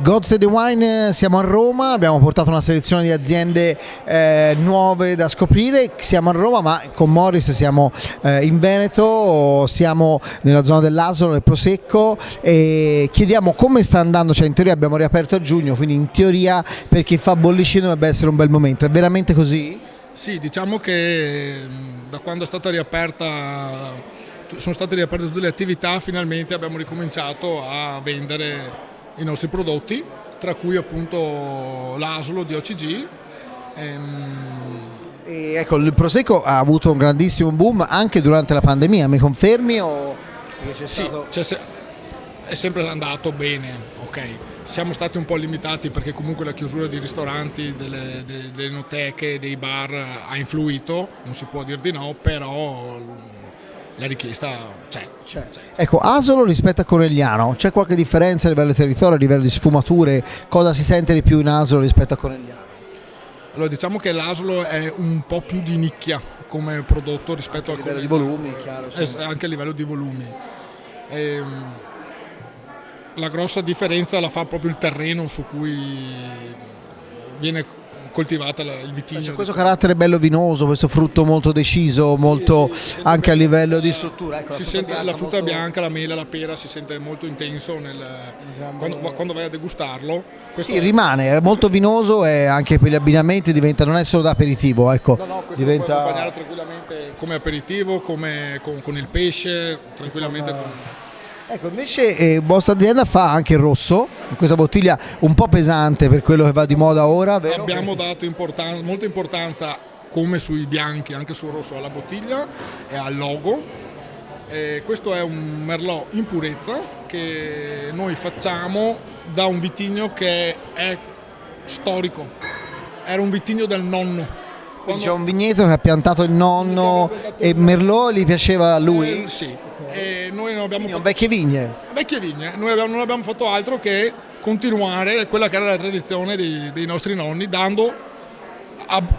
God Save the Wine, siamo a Roma, abbiamo portato una selezione di aziende nuove da scoprire, siamo a Roma ma con Morris siamo in Veneto, siamo nella zona dell'Asolo, del Prosecco e chiediamo come sta andando, cioè in teoria abbiamo riaperto a giugno, quindi in teoria per chi fa bollicine dovrebbe essere un bel momento, è veramente così? Sì, diciamo che da quando è stata sono state riaperte tutte le attività, finalmente abbiamo ricominciato a vendere i nostri prodotti, tra cui appunto l'Asolo di OCG. E ecco, il Prosecco ha avuto un grandissimo boom anche durante la pandemia, mi confermi? Sì, è sempre andato bene, ok. Siamo stati un po' limitati perché comunque la chiusura dei ristoranti, delle enoteche, dei bar ha influito, non si può dire di no, però la richiesta c'è. Ecco, Asolo rispetto a Conegliano, c'è qualche differenza a livello di territorio, a livello di sfumature? Cosa si sente di più in Asolo rispetto a Conegliano? Allora diciamo che l'Asolo è un po' più di nicchia come prodotto rispetto a livello di volumi, chiaro. Anche a livello di volumi. La grossa differenza la fa proprio il terreno su cui viene coltivata il vitigno. C'è questo carattere bello vinoso, questo frutto molto deciso, molto sì, anche a livello di struttura. Ecco, si sente la frutta bianca, la mela, la pera si sente molto intenso quando vai a degustarlo. Questo sì, rimane, è molto vinoso e anche per gli abbinamenti non è solo da aperitivo, ecco. No, questo lo puoi accompagnare tranquillamente come aperitivo, come con il pesce, tranquillamente. Ecco, invece vostra azienda fa anche il rosso, questa bottiglia un po' pesante per quello che va di moda ora, vero? Abbiamo dato molta importanza, come sui bianchi, anche sul rosso, alla bottiglia e al logo. Questo è un Merlot in purezza che noi facciamo da un vitigno che è storico, era un vitigno del nonno. Quindi c'è un vigneto che ha piantato il nonno e Merlot gli piaceva a lui? Sì. E noi non abbiamo fatto vecchie vigne. Noi non abbiamo fatto altro che continuare quella che era la tradizione dei nostri nonni,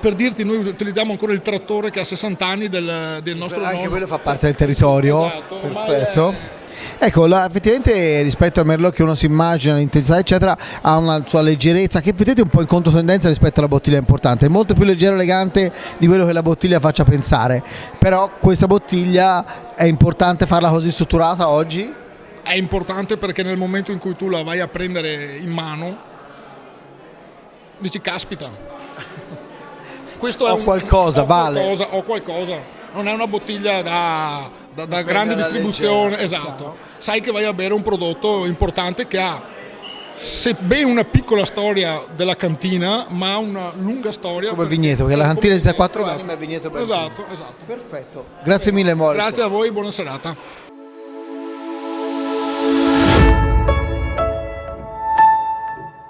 per dirti, noi utilizziamo ancora il trattore che ha 60 anni del nostro nonno. Anche quello fa parte del territorio. Esatto, perfetto. Ecco, effettivamente rispetto a Merlot che uno si immagina, l'intensità eccetera, ha una sua leggerezza che effettivamente è un po' in controtendenza rispetto alla bottiglia importante, è molto più leggero e elegante di quello che la bottiglia faccia pensare, però questa bottiglia è importante farla così strutturata oggi? È importante perché nel momento in cui tu la vai a prendere in mano dici caspita, questo è qualcosa, vale. Ho qualcosa. Non è una bottiglia da grande distribuzione, esatto. Sai che vai a bere un prodotto importante che ha, sebbene una piccola storia della cantina, ma una lunga storia. Come il vigneto, perché la cantina è 4 anni, ma il vigneto è bello. Esatto. Perfetto. Grazie mille, Morris. Grazie a voi, buona serata.